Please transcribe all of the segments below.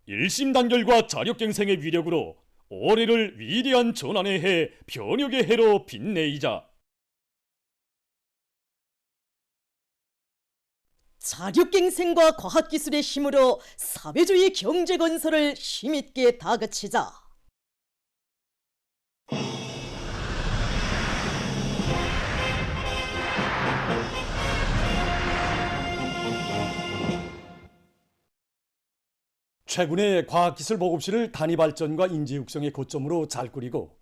1심 단결과 자력갱생의 위력으로 올해를 위대한 전환의 해, 변혁의 해로 빛내이자. 자력갱생과 과학기술의 힘으로 사회주의 경제 건설을 힘있게 다그치자. 최근에 과학기술 보급실을 단위 발전과 인재 육성의 고점으로 잘 꾸리고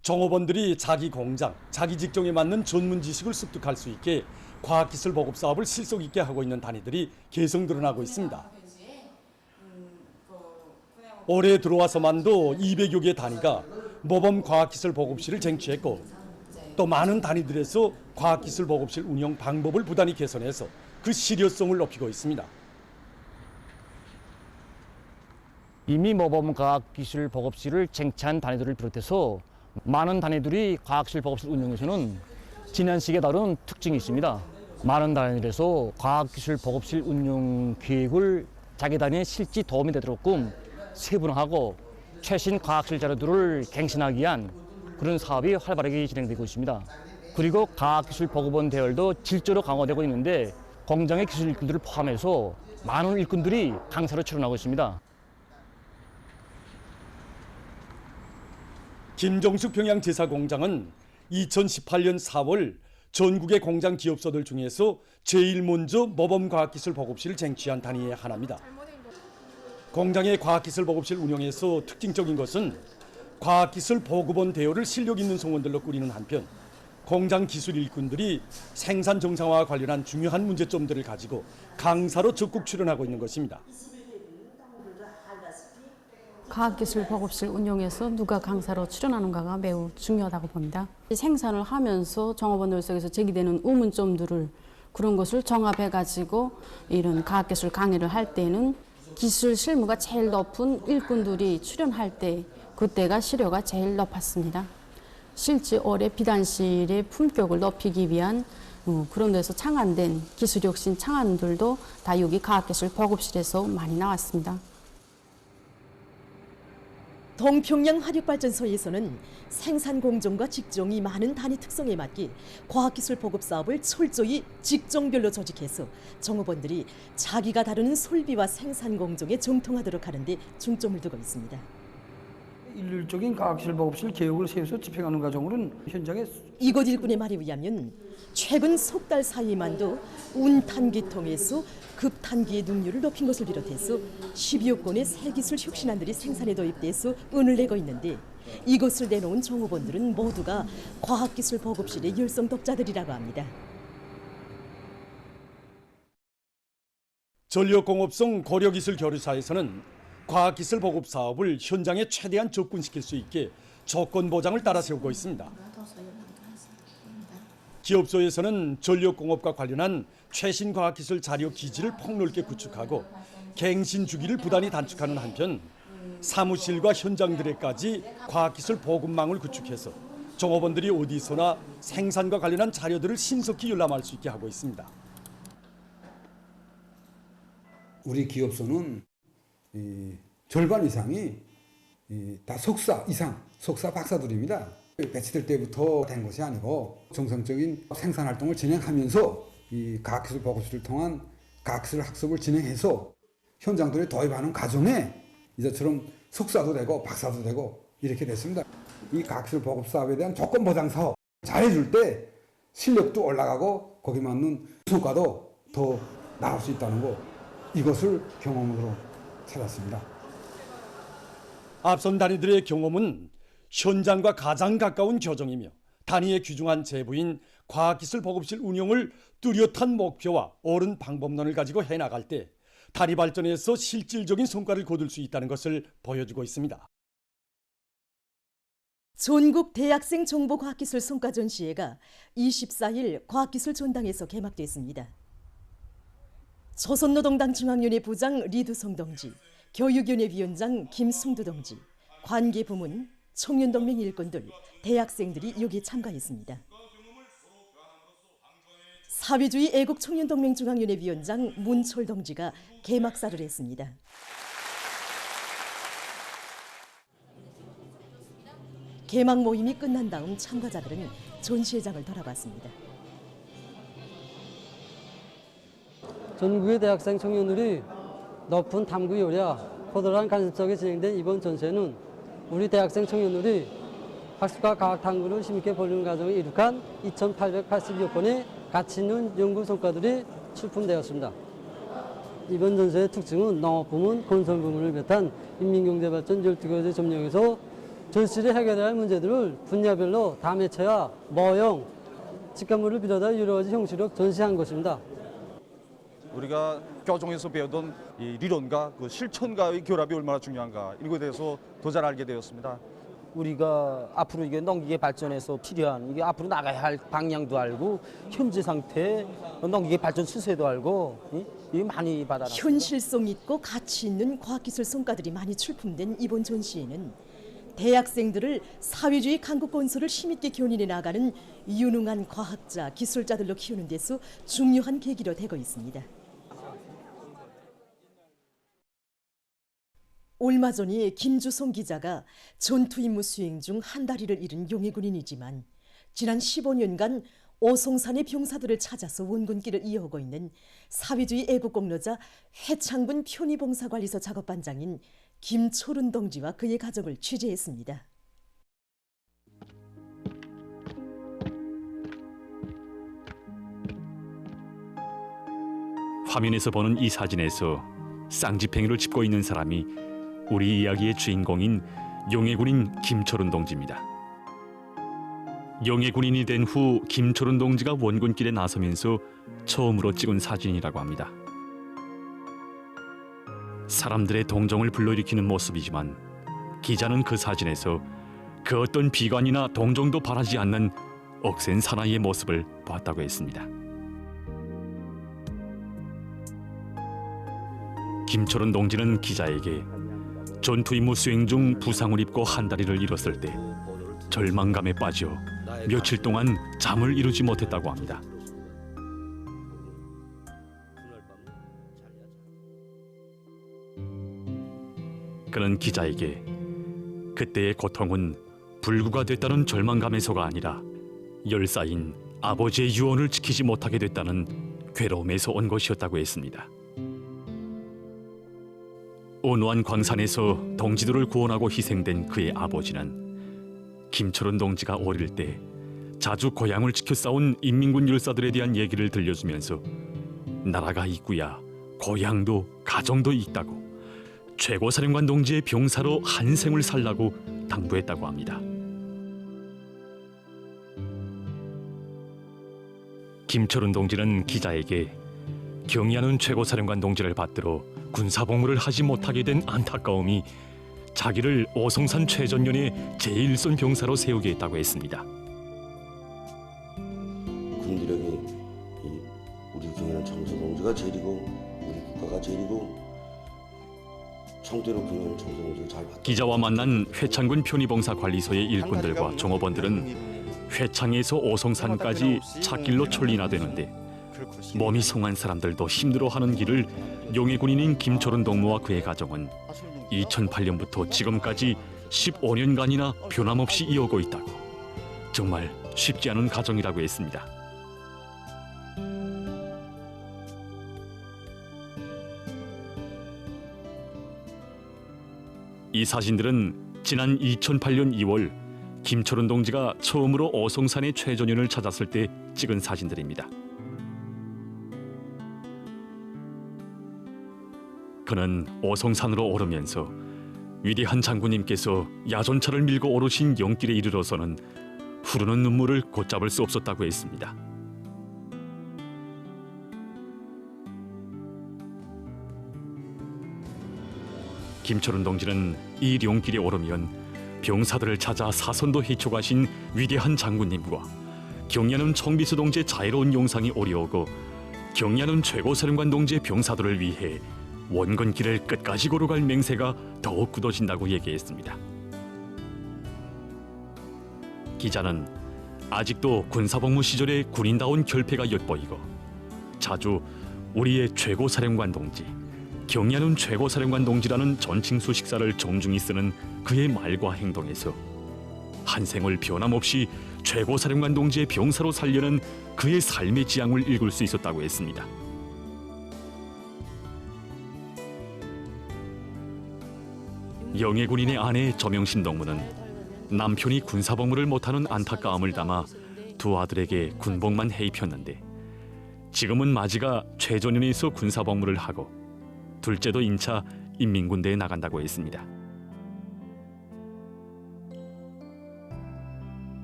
종업원들이 자기 공장, 자기 직종에 맞는 전문 지식을 습득할 수 있게 과학기술 보급 사업을 실속 있게 하고 있는 단위들이 계속 늘어나고 있습니다. 올해 들어와서만도 200여 개 단위가 모범 과학기술 보급실을 쟁취했고 또 많은 단위들에서 과학기술 보급실 운영 방법을 부단히 개선해서 그 실효성을 높이고 있습니다. 이미 모범 과학기술 보급실을 쟁취한 단위들을 비롯해서 많은 단위들이 과학기술 보급실 운영에서는 지난식에 다른 특징이 있습니다. 많은 단위들에서 과학기술 보급실 운영 계획을 자기 단위의 실제 도움이 되도록끔 세분화하고 최신 과학기술 자료들을 갱신하기 위한 그런 사업이 활발하게 진행되고 있습니다. 그리고 과학기술 보급원 대열도 질적으로 강화되고 있는데 공장의 기술 일꾼들을 포함해서 많은 일꾼들이 강사로 출연하고 있습니다. 김종숙 평양제사공장은 2018년 4월 전국의 공장 기업소들 중에서 제일 먼저 모범과학기술 보급실을 쟁취한 단위의 하나입니다. 공장의 과학기술 보급실 운영에서 특징적인 것은 과학기술 보급원 대여를 실력 있는 성원들로 꾸리는 한편 공장 기술 일꾼들이 생산 정상화와 관련한 중요한 문제점들을 가지고 강사로 적극 출연하고 있는 것입니다. 과학기술 보급실 운영에서 누가 강사로 출연하는가가 매우 중요하다고 봅니다. 생산을 하면서 종업원들 속에서 제기되는 의문점들을 그런 것을 종합해가지고 이런 과학기술 강의를 할 때는 기술 실무가 제일 높은 일꾼들이 출연할 때 그때가 실효가 제일 높았습니다. 실제 올해 비단실의 품격을 높이기 위한 그런 데서 창안된 기술혁신 창안들도 다 여기 과학기술 보급실에서 많이 나왔습니다. 동평양 화력발전소에서는 생산 공정과 직종이 많은 단위 특성에 맞게 과학기술 보급 사업을 철저히 직종별로 조직해서 종업원들이 자기가 다루는 설비와 생산 공정에 정통하도록 하는 데 중점을 두고 있습니다. 일률적인 과학기술 보급실 계획을 세워서 집행하는 과정으로는 현장에 이곳 일꾼의 말에 의하면 최근 석 달 사이에만도 운탄기 통해서 급탄기의 능률을 높인 것을 비롯해서 10여 건의 새 기술 혁신안들이 생산에 도입돼서 운을 내고 있는데 이것을 내놓은 종업원들은 모두가 과학기술 보급실의 열성 독자들이라고 합니다. 전력공업성 고려기술교류사에서는 과학기술 보급 사업을 현장에 최대한 접근시킬 수 있게 조건 보장을 따라 세우고 있습니다. 기업소에서는 전력공업과 관련한 최신 과학기술 자료 기지를 폭넓게 구축하고 갱신 주기를 부단히 단축하는 한편 사무실과 현장들에까지 과학기술 보급망을 구축해서 종업원들이 어디서나 생산과 관련한 자료들을 신속히 열람할 수 있게 하고 있습니다. 우리 기업소는 절반 이상이 다 석사 이상, 석사 박사들입니다. 배치될 때부터 된 것이 아니고 정상적인 생산 활동을 진행하면서 이 과학기술 보급실을 통한 과학기술 학습을 진행해서 현장들에 도입하는 과정에 이제처럼 석사도 되고 박사도 되고 이렇게 됐습니다. 이 과학기술 보급 사업에 대한 조건 보장 사업 잘해줄 때 실력도 올라가고 거기 맞는 성과도 더 나올 수 있다는 거 이것을 경험으로 찾았습니다. 앞선 단위들의 경험은 현장과 가장 가까운 교정이며 단위의 귀중한 제부인 과학기술 보급실 운영을 뚜렷한 목표와 옳은 방법론을 가지고 해나갈 때 단위 발전에서 실질적인 성과를 거둘 수 있다는 것을 보여주고 있습니다. 전국 대학생 정보과학기술 성과 전시회가 24일 과학기술 전당에서 개막됐습니다. 조선노동당 중앙위원회 부장 리두성 동지, 교육위원회 위원장 김승두 동지, 관계부문, 청년동맹 일꾼들, 대학생들이 여기에 참가했습니다. 사회주의 애국청년동맹 중앙위원회 위원장 문철 동지가 개막사를 했습니다. 개막 모임이 끝난 다음 참가자들은 전시회장을 돌아봤습니다. 전국의 대학생 청년들이 높은 탐구 요리와 호들한 관심 속에 진행된 이번 전시회는 우리 대학생 청년들이 학술과 과학 탐구를 힘있게 벌이는 과정을 이룩한 2,882여 건의 가치 있는 연구 성과들이 출품되었습니다. 이번 전시회의 특징은 농업부문, 건설부문을 비롯한 인민경제발전 12가지 점령에서 절실히 해결해야 할 문제들을 분야별로 다매체와 모형, 직관물을 비롯한 여러 가지 형식으로 전시한 것입니다. 우리가 교정에서 배우던 이 리론과 그 실천과의 결합이 얼마나 중요한가 이런 것에 대해서 더 잘 알게 되었습니다. 우리가 앞으로 이게 농기계 발전에서 필요한 이게 앞으로 나가야 할 방향도 알고 현재 상태 농기계 발전 추세도 알고 이게 많이 받아놨습니다. 현실성 있고 가치 있는 과학기술 성과들이 많이 출품된 이번 전시회는 대학생들을 사회주의 강국 건설을 힘있게 견인해 나가는 유능한 과학자, 기술자들로 키우는 데서 중요한 계기로 되고 있습니다. 얼마 전에 김주성 기자가 전투 임무 수행 중 한 다리를 잃은 용의 군인이지만 지난 15년간 오송산의 병사들을 찾아서 원군길을 이어오고 있는 사회주의 애국공로자 회창군 편의봉사관리소 작업반장인 김초른 동지와 그의 가족을 취재했습니다. 화면에서 보는 이 사진에서 쌍지팽이를 짚고 있는 사람이 우리 이야기의 주인공인 용해군인 김초른 동지입니다. 용해군인이 된 후 김초른 동지가 원군길에 나서면서 처음으로 찍은 사진이라고 합니다. 사람들의 동정을 불러일으키는 모습이지만 기자는 그 사진에서 그 어떤 비관이나 동정도 바라지 않는 억센 사나이의 모습을 봤다고 했습니다. 김초른 동지는 기자에게 전투 임무 수행 중 부상을 입고 한 다리를 잃었을 때 절망감에 빠져 며칠 동안 잠을 이루지 못했다고 합니다. 그는 기자에게 그때의 고통은 불구가 됐다는 절망감에서가 아니라 열사인 아버지의 유언을 지키지 못하게 됐다는 괴로움에서 온 것이었다고 했습니다. 온화한 광산에서 동지들을 구원하고 희생된 그의 아버지는 김초른 동지가 어릴 때 자주 고향을 지켜 싸운 인민군 열사들에 대한 얘기를 들려주면서 나라가 있구야 고향도 가정도 있다고 최고사령관 동지의 병사로 한 생을 살라고 당부했다고 합니다. 김초른 동지는 기자에게 경의하는 최고사령관 동지를 받들어 군사복무를 하지 못하게 된 안타까움이 자기를 오송산 최전연의 제1선 병사로 세우게 했다고 했습니다. 군기력이 우리 경의하는 청소 동지가 제일이고 우리 국가가 제일이고 청대로 경의하는 청소 동지를 잘 받들어. 기자와 만난 회창군 편의봉사관리소의 일꾼들과 종업원들은 회창에서 오송산까지 찻길로 출리나되는데 몸이 성한 사람들도 힘들어하는 길을 용해군인인 김초른 동무와 그의 가정은 2008년부터 지금까지 15년간이나 변함없이 이어오고 있다고 정말 쉽지 않은 가정이라고 했습니다. 이 사진들은 지난 2008년 2월 김초른 동지가 처음으로 오송산의 최전연을 찾았을 때 찍은 사진들입니다. 그는 오송산으로 오르면서 위대한 장군님께서 야전차를 밀고 오르신 영길에 이르러서는 흐르는 눈물을 걷잡을 수 없었다고 했습니다. 김초른 동지는 이 영길에 오르면 병사들을 찾아 사선도 해초가신 위대한 장군님과 경야는 청비수 동지의 자애로운 용상이 오려오고 경야는 최고사령관 동지의 병사들을 위해 원건길을 끝까지 걸어갈 맹세가 더욱 굳어진다고 얘기했습니다. 기자는 아직도 군사복무 시절의 군인다운 결폐가 엿보이고 자주 우리의 최고사령관 동지, 경야는 최고사령관 동지라는 전칭수 식사를 정중히 쓰는 그의 말과 행동에서 한 생을 변함없이 최고사령관 동지의 병사로 살려는 그의 삶의 지향을 읽을 수 있었다고 했습니다. 영예 군인의 아내 저명신 동무는 남편이 군사복무를 못하는 안타까움을 담아 두 아들에게 군복만 해입혔는데 지금은 마지가 최전연에서 군사복무를 하고 둘째도 인차 인민군대에 나간다고 했습니다.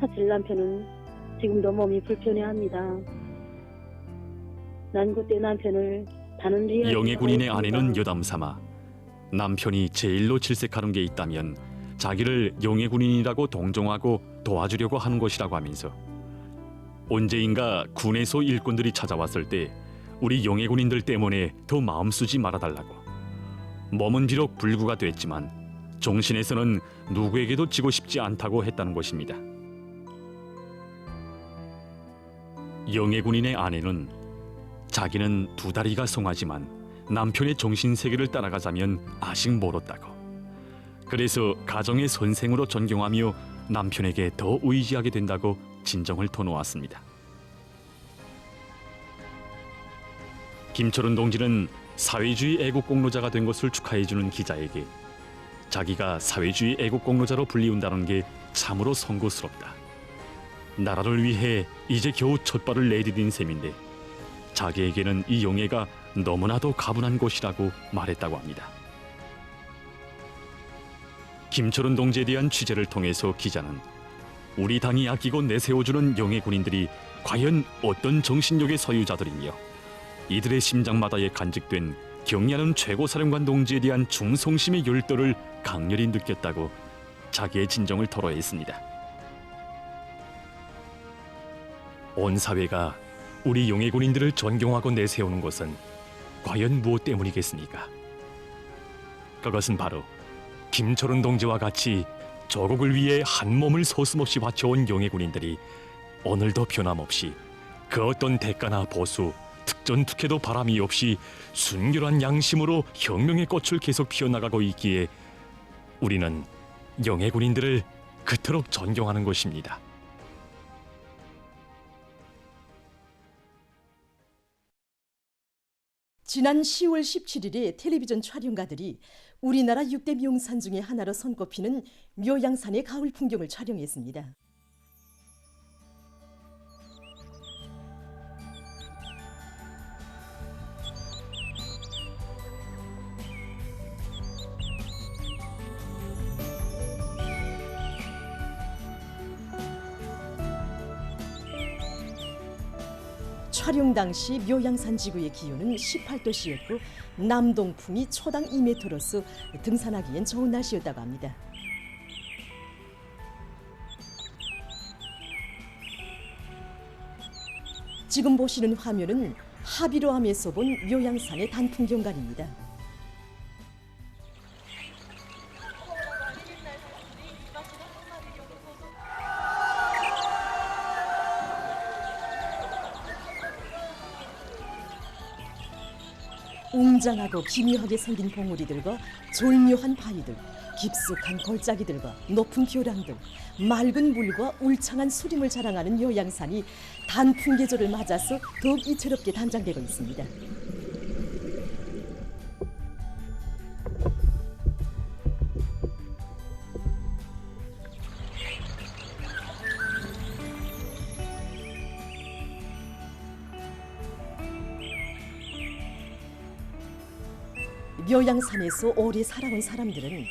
사실 남편은 지금도 몸이 불편해합니다. 난 그때 남편을 다른 리아 영예 군인의 아내는 여담 삼아 남편이 제일로 질색하는 게 있다면 자기를 영예 군인이라고 동정하고 도와주려고 하는 것이라고 하면서 언제인가 군에서 일꾼들이 찾아왔을 때 우리 영예 군인들 때문에 더 마음 쓰지 말아달라고. 몸은 비록 불구가 됐지만 정신에서는 누구에게도 지고 싶지 않다고 했다는 것입니다. 영예 군인의 아내는 자기는 두 다리가 송하지만 남편의 정신세계를 따라가자면 아직 멀었다고. 그래서 가정의 선생으로 존경하며 남편에게 더 의지하게 된다고 진정을 터놓았습니다. 김철은 동지는 사회주의 애국공로자가 된 것을 축하해주는 기자에게 자기가 사회주의 애국공로자로 불리운다는 게 참으로 송구스럽다. 나라를 위해 이제 겨우 첫 발을 내디딘 셈인데 자기에게는 이 영예가 너무나도 가분한 것이라고 말했다고 합니다. 김철은 동지에 대한 취재를 통해서 기자는 우리 당이 아끼고 내세워주는 영예 군인들이 과연 어떤 정신력의 소유자들이며 이들의 심장마다에 간직된 경리하는 최고사령관 동지에 대한 충성심의 열도를 강렬히 느꼈다고 자기의 진정을 토로했습니다. 온 사회가 우리 영예 군인들을 존경하고 내세우는 것은 과연 무엇 때문이겠습니까? 그것은 바로 김철은 동지와 같이 조국을 위해 한 몸을 서슴없이 바쳐온 영예 군인들이 오늘도 변함없이 그 어떤 대가나 보수, 특전특혜도 바람이 없이 순결한 양심으로 혁명의 꽃을 계속 피워나가고 있기에 우리는 영예 군인들을 그토록 존경하는 것입니다. 지난 10월 17일에 텔레비전 촬영가들이 우리나라 6대 명산 중에 하나로 손꼽히는 묘양산의 가을 풍경을 촬영했습니다. 촬영 당시 묘양산 지구의 기온은 18도씨였고 남동풍이 초당 2m로서 등산하기엔 좋은 날씨였다고 합니다. 지금 보시는 화면은 하비로암에서 본 묘양산의 단풍경관입니다. 웅장하고 기묘하게 생긴 봉우리들과 졸묘한 바위들, 깊숙한 골짜기들과 높은 교량들, 맑은 물과 울창한 수림을 자랑하는 요양산이 단풍 계절을 맞아서 더욱 이채롭게 단장되고 있습니다. 묘양산에서 오래 살아온 사람들은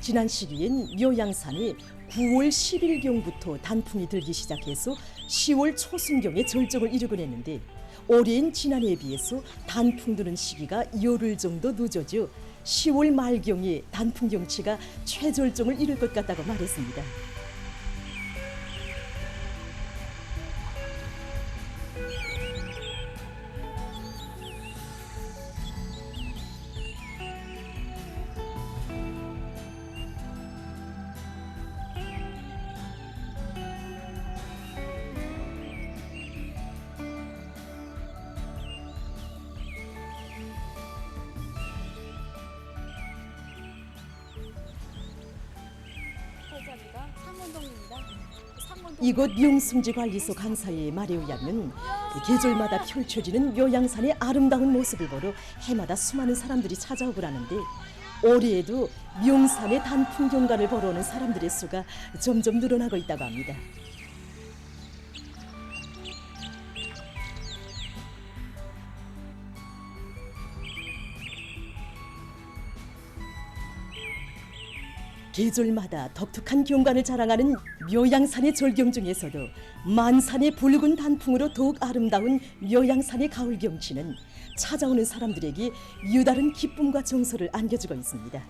지난 시기엔 묘양산이 9월 10일경부터 단풍이 들기 시작해서 10월 초순경에 절정을 이루곤 했는데 올해엔 지난해에 비해서 단풍 드는 시기가 열흘 정도 늦어져 10월 말경에 단풍 경치가 최절정을 이룰 것 같다고 말했습니다. 골짜기가 이곳 묘승지관리소 강사의 말에 의하면 계절마다 펼쳐지는 묘양산의 아름다운 모습을 보러 해마다 수많은 사람들이 찾아오고 하는데 올해에도 묘양산의 단풍 경관을 보러 오는 사람들의 수가 점점 늘어나고 있다고 합니다. 계절마다 독특한 경관을 자랑하는 묘양산의 절경 중에서도 만산의 붉은 단풍으로 더욱 아름다운 묘양산의 가을 경치는 찾아오는 사람들에게 유다른 기쁨과 정서를 안겨주고 있습니다.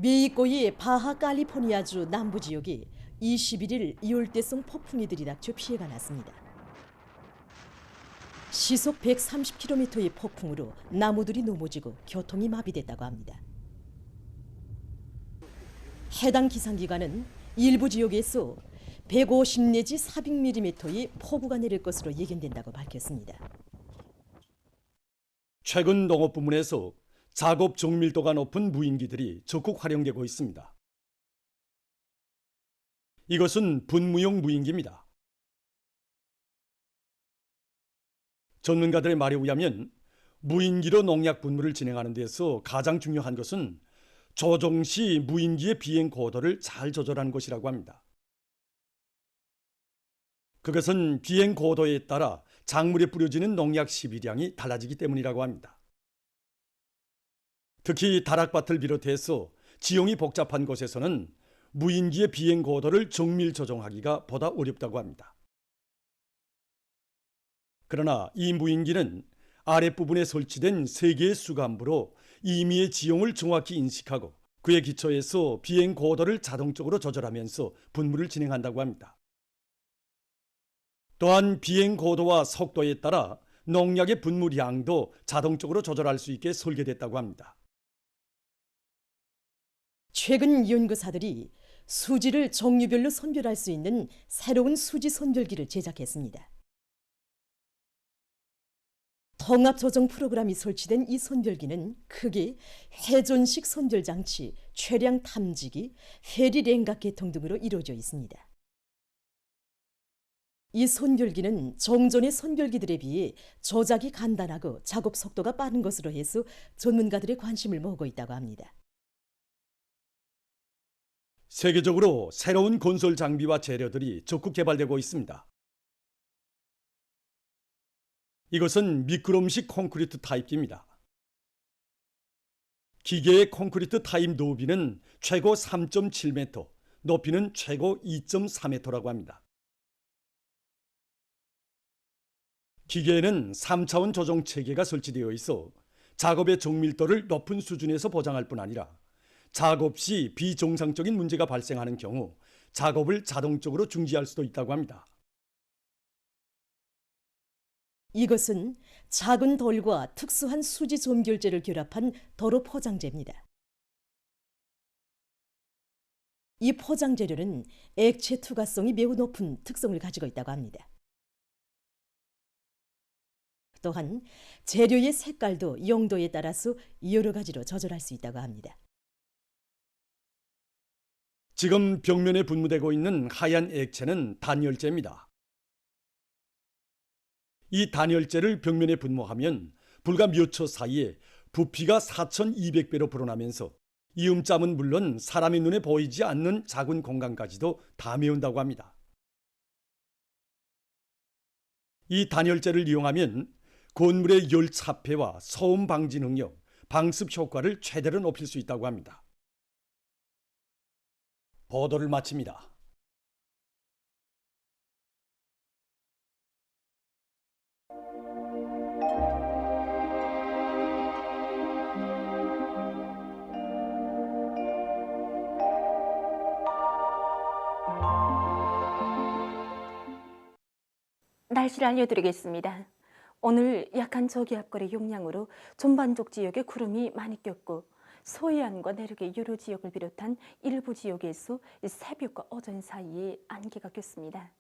메히코의 바하 캘리포니아주 남부 지역에 21일 열대성 폭풍이 들이닥쳐 피해가 났습니다. 시속 130km의 폭풍으로 나무들이 넘어지고 교통이 마비됐다고 합니다. 해당 기상기관은 일부 지역에서 150 내지 400mm의 폭우가 내릴 것으로 예견된다고 밝혔습니다. 최근 농업 부문에서 작업 정밀도가 높은 무인기들이 적극 활용되고 있습니다. 이것은 분무용 무인기입니다. 전문가들의 말에 의하면 무인기로 농약 분무를 진행하는 데서 가장 중요한 것은 조종 시 무인기의 비행 고도를 잘 조절하는 것이라고 합니다. 그것은 비행 고도에 따라 작물에 뿌려지는 농약 시비량이 달라지기 때문이라고 합니다. 특히 다락밭을 비롯해서 지형이 복잡한 곳에서는 무인기의 비행 고도를 정밀 조정하기가 보다 어렵다고 합니다. 그러나 이 무인기는 아랫부분에 설치된 3개의 수감부로 임의의 지형을 정확히 인식하고 그에 기초해서 비행 고도를 자동적으로 조절하면서 분무를 진행한다고 합니다. 또한 비행 고도와 속도에 따라 농약의 분무량도 자동적으로 조절할 수 있게 설계됐다고 합니다. 최근 연구사들이 수지를 종류별로 선별할 수 있는 새로운 수지 선별기를 제작했습니다. 통합 조정 프로그램이 설치된 이 선별기는 크게 회전식 선별 장치, 최량 탐지기, 해리 랭각 계통 등으로 이루어져 있습니다. 이 선별기는 종전의 선별기들에 비해 조작이 간단하고 작업 속도가 빠른 것으로 해서 전문가들의 관심을 모으고 있다고 합니다. 세계적으로 새로운 건설 장비와 재료들이 적극 개발되고 있습니다. 이것은 미끄럼식 콘크리트 타입기입니다. 기계의 콘크리트 타입 너비는 최고 3.7m, 높이는 최고 2.4m라고 합니다. 기계에는 3차원 조정 체계가 설치되어 있어 작업의 정밀도를 높은 수준에서 보장할 뿐 아니라 작업 시 비정상적인 문제가 발생하는 경우 작업을 자동적으로 중지할 수도 있다고 합니다. 이것은 작은 돌과 특수한 수지 점결제를 결합한 도로 포장재입니다. 이 포장재료는 액체 투과성이 매우 높은 특성을 가지고 있다고 합니다. 또한 재료의 색깔도 용도에 따라서 여러 가지로 조절할 수 있다고 합니다. 지금 벽면에 분무되고 있는 하얀 액체는 단열재입니다. 이 단열재를 벽면에 분무하면 불과 몇 초 사이에 부피가 4,200배로 불어나면서 이음짬은 물론 사람의 눈에 보이지 않는 작은 공간까지도 다 메운다고 합니다. 이 단열재를 이용하면 건물의 열 차폐와 소음 방지 능력, 방습 효과를 최대로 높일 수 있다고 합니다. 보도를 마칩니다. 날씨를 알려드리겠습니다. 오늘 약한 저기압골의 영향으로 전반적 지역에 구름이 많이 꼈고 서해안과 내륙의 여러 지역을 비롯한 일부 지역에서 새벽과 오전 사이에 안개가 꼈습니다.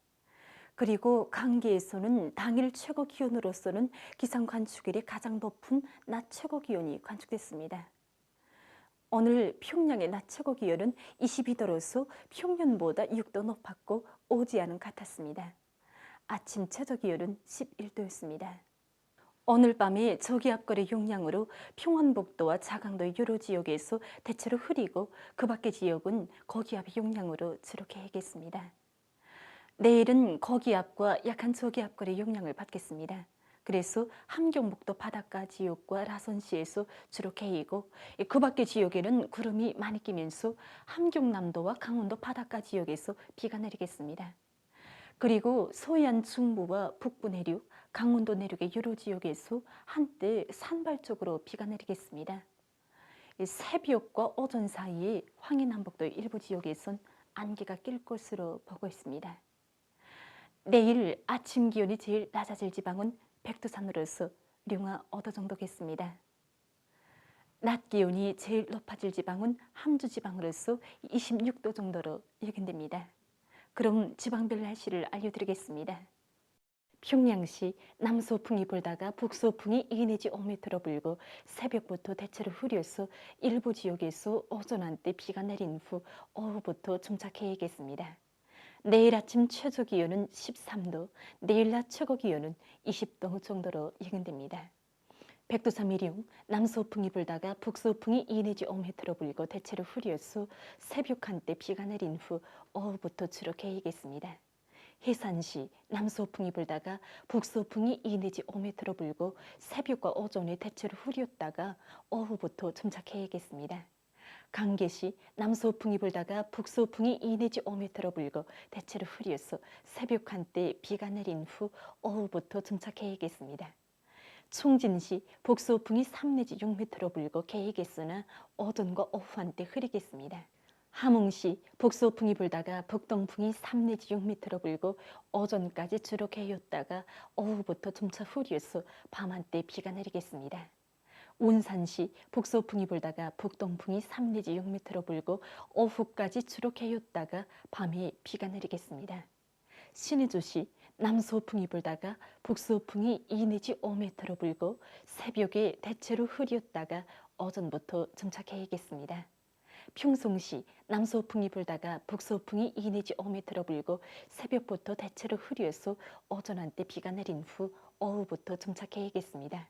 그리고 강계에서는 당일 최고 기온으로서는 기상 관측일에 가장 높은 낮 최고 기온이 관측됐습니다. 오늘 평양의 낮 최고 기온은 22도로서 평년보다 6도 높았고 오지 않은 같았습니다. 아침 최저 기온은 11도였습니다. 오늘 밤에 저기압골의 영향으로 평안북도와 자강도 여러 지역에서 대체로 흐리고 그 밖의 지역은 고기압의 영향으로 주로 개겠습니다. 내일은 고기압과 약한 저기압골의 영향을 받겠습니다. 그래서 함경북도 바닷가 지역과 라선시에서 주로 개이고 그 밖의 지역에는 구름이 많이 끼면서 함경남도와 강원도 바닷가 지역에서 비가 내리겠습니다. 그리고 서해안 중부와 북부 내륙, 강원도 내륙의 여러 지역에서 한때 산발적으로 비가 내리겠습니다. 새벽과 오전 사이에 황해남북도 일부 지역에선 안개가 낄 것으로 보고 있습니다. 내일 아침 기온이 제일 낮아질 지방은 백두산으로서 령화 5도 정도겠습니다. 낮 기온이 제일 높아질 지방은 함주 지방으로서 26도 정도로 예견됩니다. 그럼 지방별 날씨를 알려드리겠습니다. 평양시 남서풍이 불다가 북서풍이 2 내지 5m로 불고 새벽부터 대체로 흐려서 일부 지역에서 오전 한때 비가 내린 후 오후부터 정착해야겠습니다. 내일 아침 최저 기온은 13도, 내일 낮 최고 기온은 20도 정도로 예견됩니다. 백두산 미령 남서풍이 불다가 북서풍이 2 내지 5m로 불고 대체로 흐려서 새벽 한때 비가 내린 후 오후부터 주로 개이겠습니다. 해산시 남서풍이 불다가 북서풍이 2 내지 5m로 불고 새벽과 오전에 대체로 흐렸다가 오후부터 정착해야겠습니다. 강계시 남서풍이 불다가 북서풍이 2 내지 5m로 불고 대체로 흐려서 새벽 한때 비가 내린 후 오후부터 정착해야겠습니다. 총진시 북서풍이 3 내지 6m로 불고 개이겠으나 오전과 오후 한때 흐리겠습니다. 함흥시 북서풍이 불다가 북동풍이 3 내지 6m로 불고 오전까지 주로 개였다가 오후부터 점차 흐려서 밤 한때 비가 내리겠습니다. 운산시 북서풍이 불다가 북동풍이 3 내지 6m로 불고 오후까지 주로 개였다가 밤에 비가 내리겠습니다. 신의주시 남서풍이 불다가 북서풍이 2 내지 5m로 불고 새벽에 대체로 흐렸다가 오전부터 정착해야겠습니다. 평송시 남서풍이 불다가 북서풍이 2 내지 5m로 불고 새벽부터 대체로 흐려서 오전 한때 비가 내린 후 오후부터 정착해야겠습니다.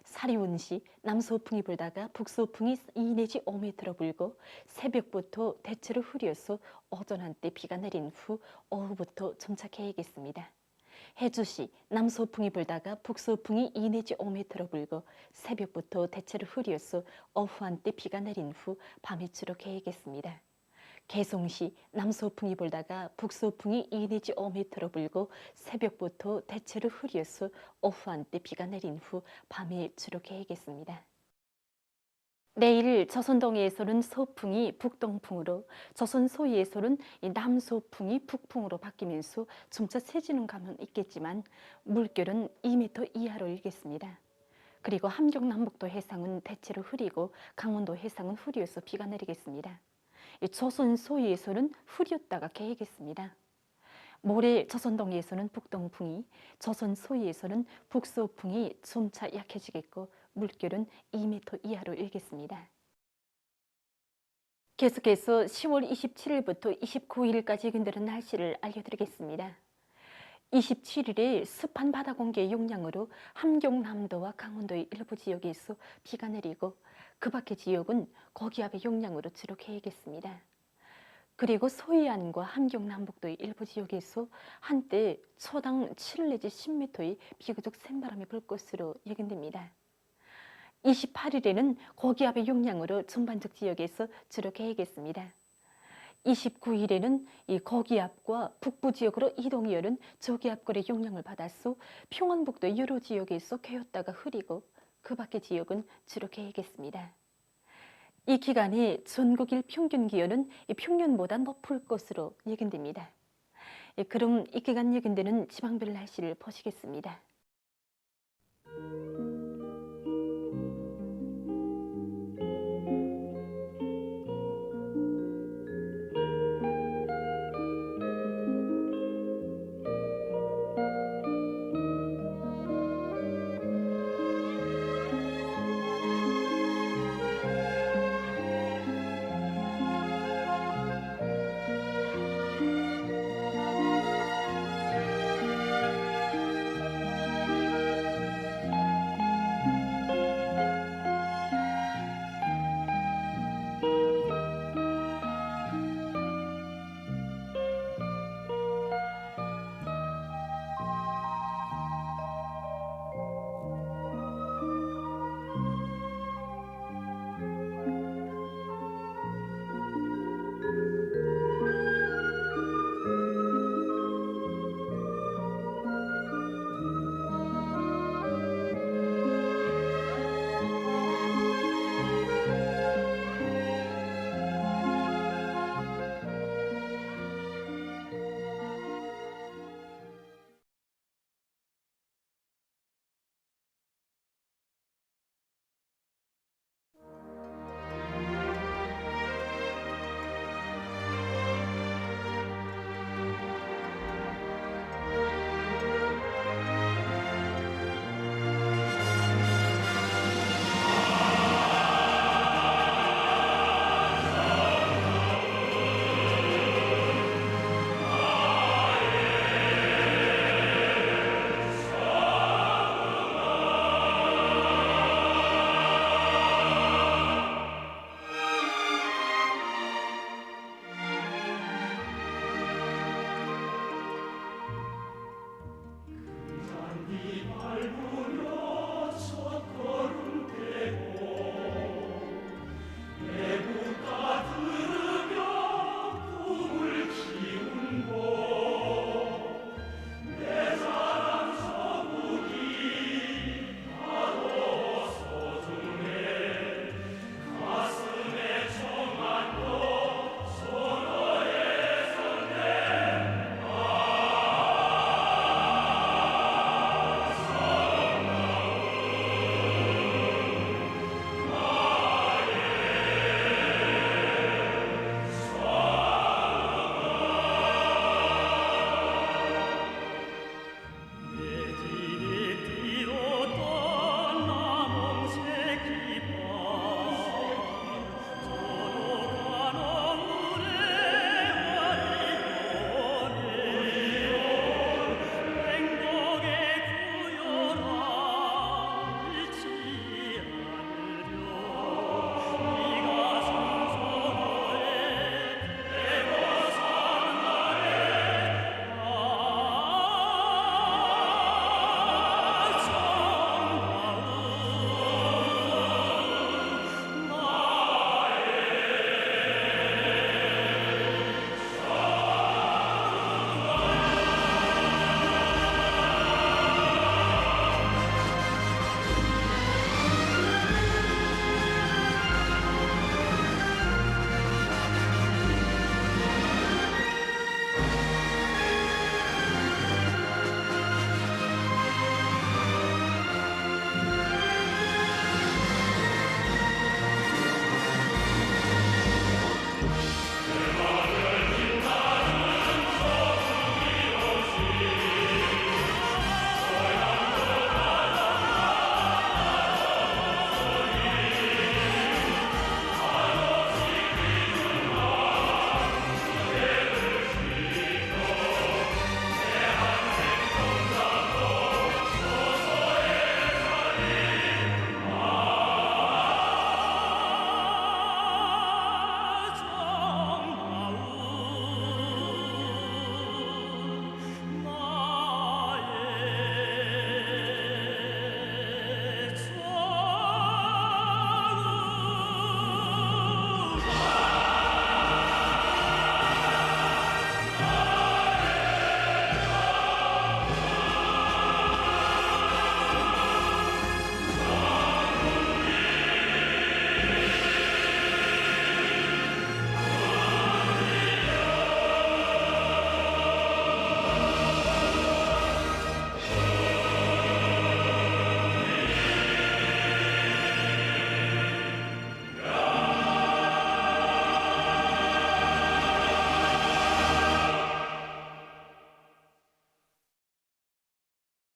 사리온시 남서풍이 불다가 북서풍이 2 내지 5m로 불고 새벽부터 대체로 흐려서 오전 한때 비가 내린 후 오후부터 정착해야겠습니다. 해주시 남서풍이 불다가 북서풍이 2 내지 5m로 불고 새벽부터 대체로 흐려서 오후 한때 비가 내린 후 밤에 주로 개이겠습니다. 개송시 남서풍이 불다가 북서풍이 2 내지 5m로 불고 새벽부터 대체로 흐려서 오후 한때 비가 내린 후 밤에 주로 개이겠습니다. 내일 조선동해에서는 서풍이 북동풍으로, 조선 서해에서는 남서풍이 북풍으로 바뀌면서 점차 세지는 감은 있겠지만 물결은 2m 이하로 일겠습니다. 그리고 함경남북도 해상은 대체로 흐리고 강원도 해상은 흐려서 비가 내리겠습니다. 조선 서해에서는 흐렸다가 개이겠습니다. 모레 조선동해에서는 북동풍이, 조선 서해에서는 북서풍이 점차 약해지겠고 물결은 2m 이하로 일겠습니다. 계속해서 10월 27일부터 29일까지 예견되는 날씨를 알려드리겠습니다. 27일에 습한 바다 공기의 영향으로 함경남도와 강원도의 일부 지역에서 비가 내리고 그 밖의 지역은 고기압의 영향으로 주로 개이겠습니다. 그리고 서해안과 함경남북도의 일부 지역에서 한때 초당 7 내지 10m의 비교적 센 바람이 불 것으로 예견됩니다. 28일에는 고기압의 영향으로 전반적 지역에서 주로 개이겠습니다. 29일에는 이 고기압과 북부 지역으로 이동이어는 저기압골의 영향을 받아서 평안북도 여러 지역에서 개였다가 흐리고 그 밖의 지역은 주로 개이겠습니다. 이 기간에 전국일 평균 기온은 평년보다 높을 것으로 예견됩니다. 그럼 이 기간 예견되는 지방별 날씨를 보시겠습니다.